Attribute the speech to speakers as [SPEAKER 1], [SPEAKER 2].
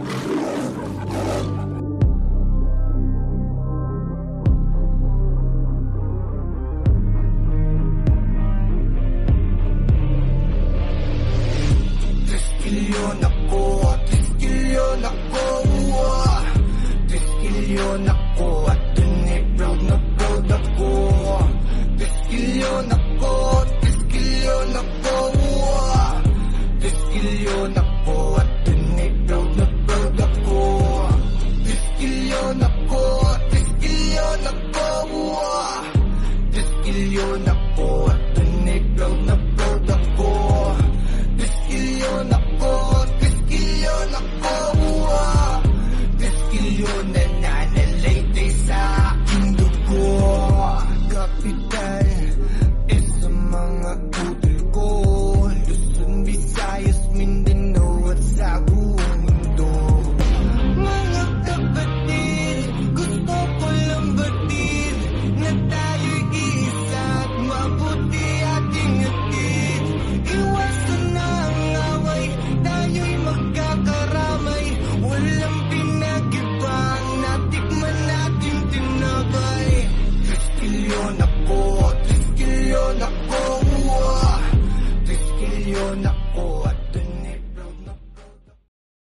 [SPEAKER 1] Triskilyon ako, triskilyon ako, triskilyon ako, at dun ay proud na proud ako. Triskilyon ako, triskilyon ako, triskilyon ako.